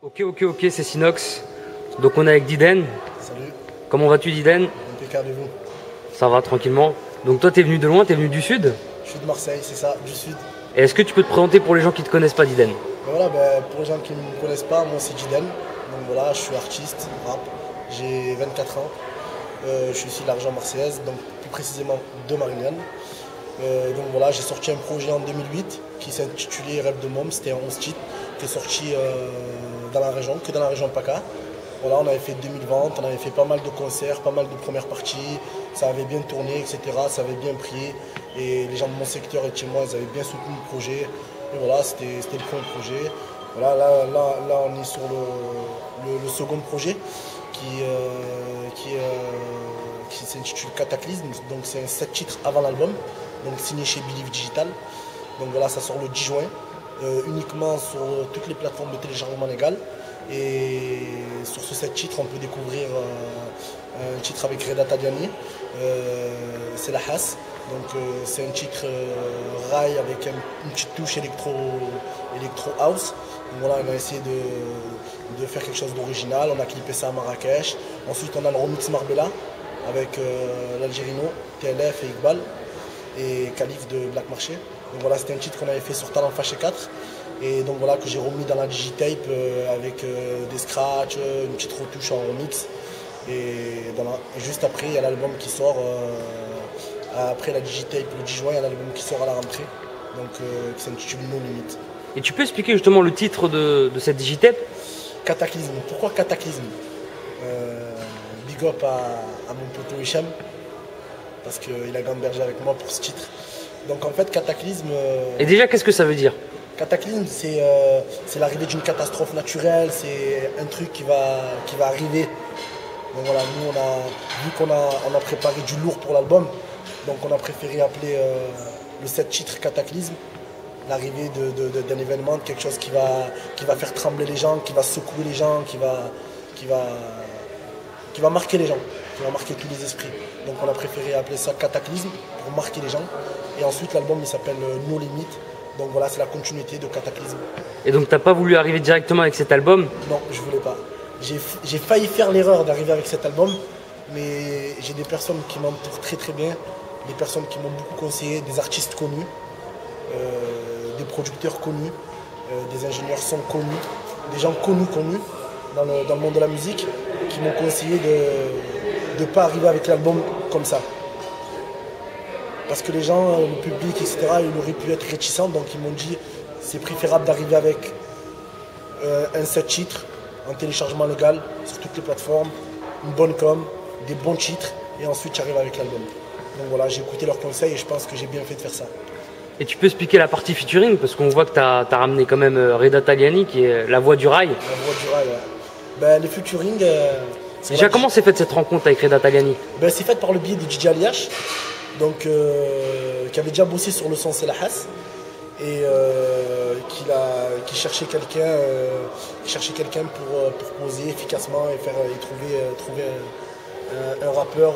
Ok, c'est Sinox. Donc on est avec Diden. Salut. Comment vas-tu Diden? Impeccable et vous? Ça va tranquillement. Donc toi t'es venu de loin, t'es venu du sud? Je suis de Marseille, c'est ça, du sud. Et est-ce que tu peux te présenter pour les gens qui ne te connaissent pas Diden? Voilà, pour les gens qui ne me connaissent pas, moi c'est Jiden. Donc voilà, je suis artiste, rap. J'ai 24 ans. Je suis ici de la région marseillaise, donc plus précisément de Marignane. Donc voilà, j'ai sorti un projet en 2008 qui s'intitulait Rêve de Môme. C'était un 11 titres qui est sorti dans la région, que dans la région PACA. Voilà, on avait fait 2000 ventes, on avait fait pas mal de concerts, pas mal de premières parties. Ça avait bien tourné, etc. Ça avait bien pris. Et les gens de mon secteur et de chez moi, ils avaient bien soutenu le projet. Et voilà, c'était le premier projet. Voilà, là, on est sur le second projet qui s'intitule Cataclysme. Donc c'est un 7 titres avant l'album, donc signé chez Believe Digital. Donc voilà, ça sort le 10 juin, uniquement sur toutes les plateformes de téléchargement légal. Et sur ce 7 titres, on peut découvrir un titre avec Reda Tadiani, c'est la Hasse. Donc c'est un titre rail avec une petite touche électro house. Donc voilà, on a essayé de faire quelque chose d'original. On a clippé ça à Marrakech. Ensuite on a le remix Marbella avec l'Algérino, TLF et Iqbal et Khalif de Black Marché. Donc voilà, c'était un titre qu'on avait fait sur Talent Fâché 4. Et donc voilà, que j'ai remis dans la digitape avec des scratchs, une petite retouche en remix. Et voilà. Et juste après, il y a l'album qui sort. Après la digitape le 10 juin, il y a l'album qui sort à la rentrée. Donc qui s'intitule No Limit. Et tu peux expliquer justement le titre de cette digitape? Cataclysme. Pourquoi Cataclysme? Big up à mon poteau Hicham, parce qu'il a gambergé avec moi pour ce titre. Donc en fait, Cataclysme. Et déjà, qu'est-ce que ça veut dire? Cataclysme, c'est l'arrivée d'une catastrophe naturelle, c'est un truc qui va arriver. Donc voilà, nous, vu qu'on a préparé du lourd pour l'album, donc on a préféré appeler le 7 titres Cataclysme, l'arrivée d'un événement, de quelque chose qui va faire trembler les gens, qui va secouer les gens, qui va marquer les gens, qui va marquer tous les esprits. Donc on a préféré appeler ça Cataclysme pour marquer les gens. Et ensuite l'album il s'appelle No Limit. Donc voilà, c'est la continuité de Cataclysme. Et donc t'as pas voulu arriver directement avec cet album? Non, je voulais pas. J'ai failli faire l'erreur d'arriver avec cet album, mais j'ai des personnes qui m'entourent très très bien, des personnes qui m'ont beaucoup conseillé, des artistes connus, des producteurs connus, des ingénieurs son connus, des gens connus dans le monde de la musique, qui m'ont conseillé de ne pas arriver avec l'album comme ça. Parce que les gens, le public, etc., ils auraient pu être réticents, donc ils m'ont dit c'est préférable d'arriver avec un 7 titres en téléchargement légal sur toutes les plateformes, une bonne com, des bons titres, et ensuite j'arrive avec l'album. Donc voilà, j'ai écouté leurs conseils et je pense que j'ai bien fait de faire ça. Et tu peux expliquer la partie featuring, parce qu'on voit que tu as ramené quand même Reda Tadiani, qui est la voix du rail. La voix du rail, ouais. Les featuring... déjà, comment s'est faite cette rencontre avec Reda Tadiani? C'est fait par le biais de DJ Aliash, donc, qui avait déjà bossé sur le son C'est la Hasse, et qui cherchait quelqu'un pour poser efficacement et trouver un rappeur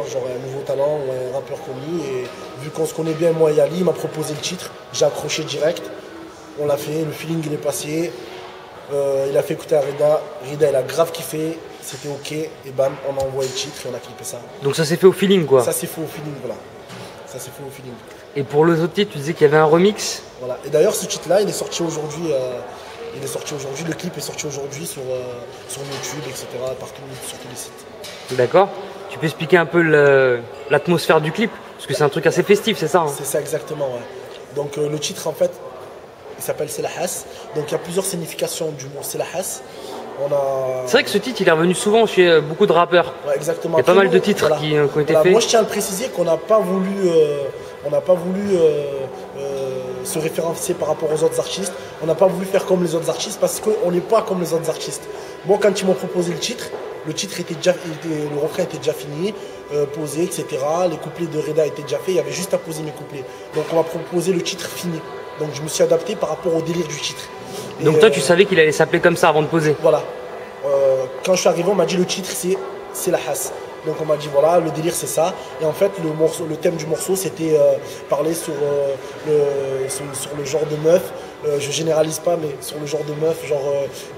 genre un nouveau talent ou un rappeur connu. Et vu qu'on se connaît bien, moi et Ali, il m'a proposé le titre, j'ai accroché direct, on l'a fait, le feeling il est passé, il a fait écouter à Reda il a grave kiffé, c'était ok, et bam, on a envoyé le titre et on a clippé ça. Donc ça s'est fait au feeling quoi? Ça s'est fait au feeling, voilà. Ça s'est fait au feeling. Et pour les autres titres, tu disais qu'il y avait un remix? Voilà. Et d'ailleurs, ce titre-là, il est sorti aujourd'hui. Le clip est sorti aujourd'hui sur YouTube, etc. Partout, sur tous les sites. D'accord. Tu peux expliquer un peu l'atmosphère du clip? Parce que c'est un truc assez festif, c'est ça hein? C'est ça exactement, ouais. Donc le titre, en fait, il s'appelle C'est la Hasse. Donc il y a plusieurs significations du mot C'est la Hasse. C'est vrai que ce titre, il est revenu souvent chez beaucoup de rappeurs. Ouais, exactement. Il y a pas mal de titres voilà, qui ont été faits. Moi, je tiens à le préciser qu'on n'a pas voulu, se référencier par rapport aux autres artistes. On n'a pas voulu faire comme les autres artistes parce qu'on n'est pas comme les autres artistes. Moi, quand ils m'ont proposé le titre était déjà, le refrain était déjà fini, posé, etc. Les couplets de Reda étaient déjà faits. Il y avait juste à poser mes couplets. Donc, on m'a proposé le titre fini. Donc, je me suis adapté par rapport au délire du titre. Donc toi, tu savais qu'il allait s'appeler comme ça avant de poser? Voilà. Quand je suis arrivé, on m'a dit le titre, c'est la Hasse. Donc on m'a dit voilà, le délire c'est ça. Et en fait, le thème du morceau, c'était parler sur le genre de meuf je généralise pas, mais sur le genre de meufs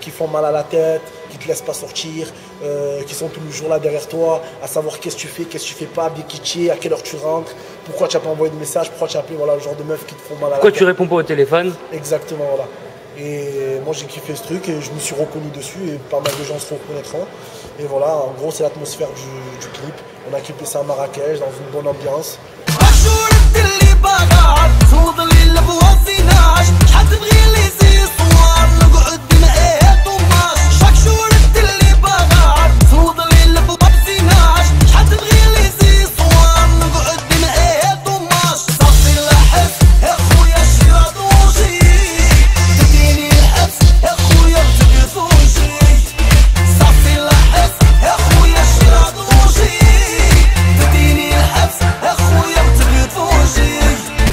qui font mal à la tête, qui te laissent pas sortir, qui sont tout le jour là derrière toi, à savoir qu'est-ce que tu fais, qu'est-ce que tu fais pas, bien qui tu es, à quelle heure tu rentres, pourquoi tu n'as pas envoyé de message, pourquoi tu as appelé, voilà le genre de meufs qui te font mal à la tête. Pourquoi tu réponds pas au téléphone? Exactement, voilà. Et moi j'ai kiffé ce truc et je me suis reconnu dessus et pas mal de gens se reconnaîtront. Et voilà, en gros c'est l'atmosphère du clip. On a clippé ça à Marrakech dans une bonne ambiance.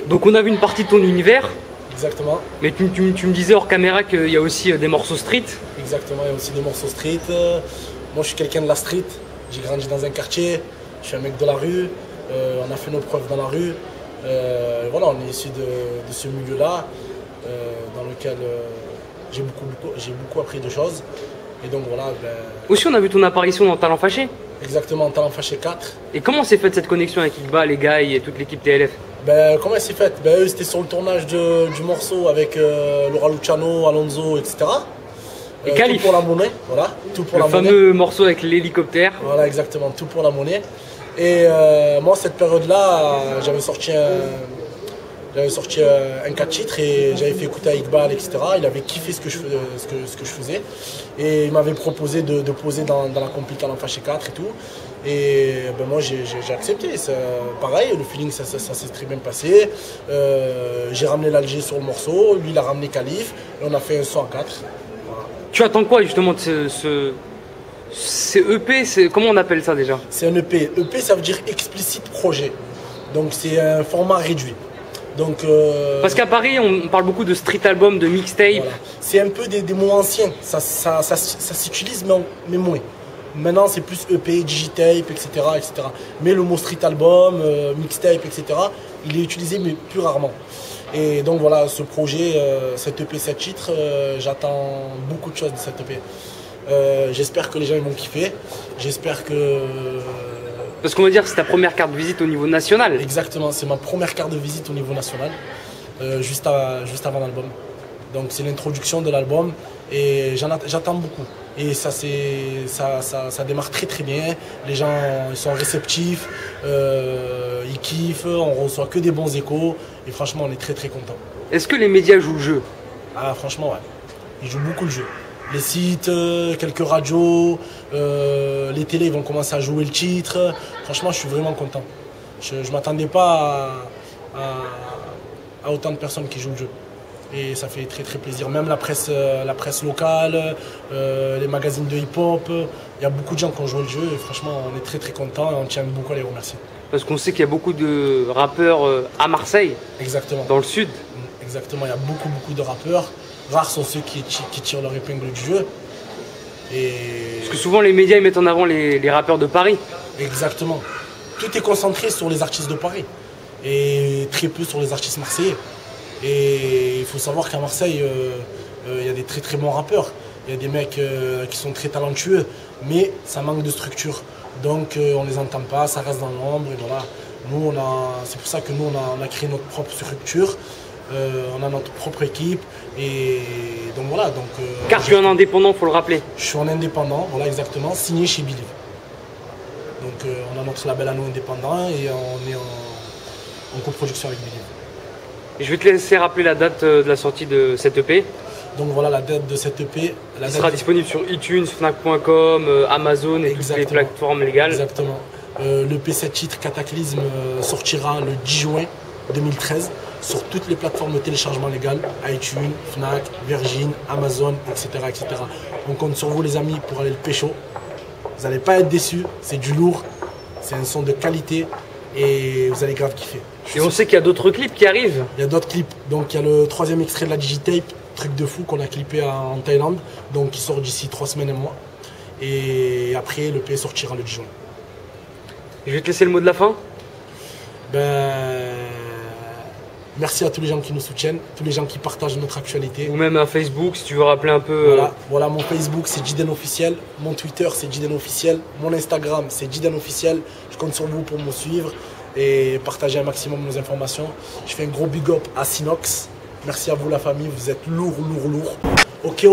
Donc on a vu une partie de ton univers. Exactement. Mais tu me disais hors caméra qu'il y a aussi des morceaux street. Exactement, il y a aussi des morceaux street. Moi je suis quelqu'un de la street, j'ai grandi dans un quartier, je suis un mec de la rue, on a fait nos preuves dans la rue. Voilà, on est issu de ce milieu-là, dans lequel j'ai beaucoup appris de choses. Et donc voilà. Aussi on a vu ton apparition dans Talent Fâché. Exactement, Talent Fâché 4. Et comment s'est faite cette connexion avec Iqbal, les gars et toute l'équipe TLF? Comment elle s'est faite? Eux c'était sur le tournage du morceau avec Laura Luciano, Alonso, etc. Et Khalif. Tout pour la monnaie, voilà. Tout pour le la monnaie. fameux morceau avec l'hélicoptère. Voilà, exactement, tout pour la monnaie. Et moi, cette période-là, j'avais sorti un 4 titres et j'avais fait écouter à Iqbal, etc. Il avait kiffé ce que je faisais. Et il m'avait proposé de poser dans la compil Talent Fâché 4 et tout. Et moi, j'ai accepté. Pareil, le feeling, ça s'est très bien passé. J'ai ramené l'Alger sur le morceau, lui, il a ramené Khalif. Et on a fait un son à 4. Voilà. Tu attends quoi justement de ce EP, comment on appelle ça déjà? C'est un EP. EP, ça veut dire explicite projet. Donc c'est un format réduit. Donc, parce qu'à Paris, on parle beaucoup de street album, de mixtape. Voilà. C'est un peu des mots anciens. Ça s'utilise, mais moins. Maintenant, c'est plus EP, digitape, etc., etc. Mais le mot street album, mixtape, etc., il est utilisé, mais plus rarement. Et donc voilà, ce projet, cet EP 7 titres, j'attends beaucoup de choses de cet EP. J'espère que les gens ils vont kiffer. J'espère que... Parce qu'on va dire que c'est ta première carte de visite au niveau national. Exactement, c'est ma première carte de visite au niveau national, juste avant l'album. Donc c'est l'introduction de l'album et j'attends beaucoup. Et ça démarre très très bien. Les gens ils sont réceptifs, ils kiffent, on reçoit que des bons échos. Et franchement, on est très très contents. Est-ce que les médias jouent le jeu? Ah franchement, ouais. Ils jouent beaucoup le jeu. Les sites, quelques radios, les télés vont commencer à jouer le titre. Franchement, je suis vraiment content. Je ne m'attendais pas à autant de personnes qui jouent le jeu. Et ça fait très très plaisir. Même la presse locale, les magazines de hip-hop, il y a beaucoup de gens qui ont joué le jeu. Et franchement, on est très très contents et on tient beaucoup à les remercier. Parce qu'on sait qu'il y a beaucoup de rappeurs à Marseille. Exactement. Dans le sud. Exactement, il y a beaucoup de rappeurs. Rares sont ceux qui tirent leur épingle du jeu. Parce que souvent les médias ils mettent en avant les rappeurs de Paris. Exactement. Tout est concentré sur les artistes de Paris et très peu sur les artistes marseillais. Et il faut savoir qu'à Marseille, il y a des très très bons rappeurs. Il y a des mecs qui sont très talentueux, mais ça manque de structure. Donc on ne les entend pas, ça reste dans l'ombre. Et voilà. C'est pour ça que nous on a créé notre propre structure. On a notre propre équipe et donc voilà. Car tu es un indépendant, faut le rappeler. Je suis un indépendant, voilà exactement, signé chez Believe. Donc on a notre label à nous indépendant et on est en coproduction avec Believe. Et je vais te laisser rappeler la date de la sortie de cette EP. Donc voilà la date de cette EP. Elle sera disponible sur iTunes, Fnac.com, Amazon et toutes les plateformes légales. Exactement. L'EP 7 titres Cataclysme sortira le 10 juin 2013. Sur toutes les plateformes de téléchargement légal, iTunes, Fnac, Virgin, Amazon, etc., etc. On compte sur vous les amis pour aller le pécho. Vous n'allez pas être déçus, c'est du lourd, c'est un son de qualité et vous allez grave kiffer. Et on sait qu'il y a d'autres clips qui arrivent. Il y a d'autres clips, donc il y a le 3e extrait de la digitape, truc de fou qu'on a clippé en Thaïlande, donc qui sort d'ici 3 semaines et un mois. Et après le P sortira le 10 juin. Je vais te laisser le mot de la fin. Merci à tous les gens qui nous soutiennent, tous les gens qui partagent notre actualité. Ou même à Facebook, si tu veux rappeler un peu. Voilà, mon Facebook c'est Jiden Officiel, mon Twitter c'est Jiden Officiel, mon Instagram c'est Jiden Officiel. Je compte sur vous pour me suivre et partager un maximum nos informations. Je fais un gros big up à Sinox. Merci à vous la famille, vous êtes lourd. Ok.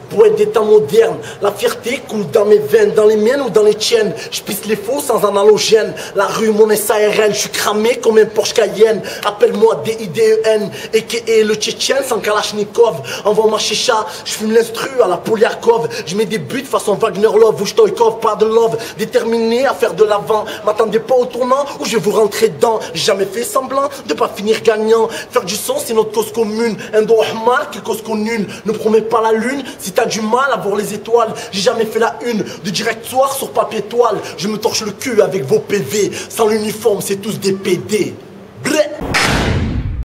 Poète des temps modernes, la fierté coule dans mes veines, dans les miennes ou dans les tiennes. Je pisse les faux sans analogène. La rue, mon SARL, je suis cramé comme un Porsche Cayenne. Appelle-moi DIDEN, a.k.a. le Tchétchène sans Kalachnikov. Envoie ma chicha, je fume l'instru à la Poliakov. Je mets des buts façon Wagner Love ou Stoïkov, pas de love. Déterminé à faire de l'avant. M'attendez pas au tournant ou je vais vous rentrer dedans. J'ai jamais fait semblant de pas finir gagnant. Faire du son, c'est notre cause commune. Un dos Ahmar qui cause commune. Ne promets pas la lune si t'as du mal à voir les étoiles. J'ai jamais fait la une de directoire sur papier toile. Je me torche le cul avec vos PV. Sans l'uniforme, c'est tous des PD. Bref.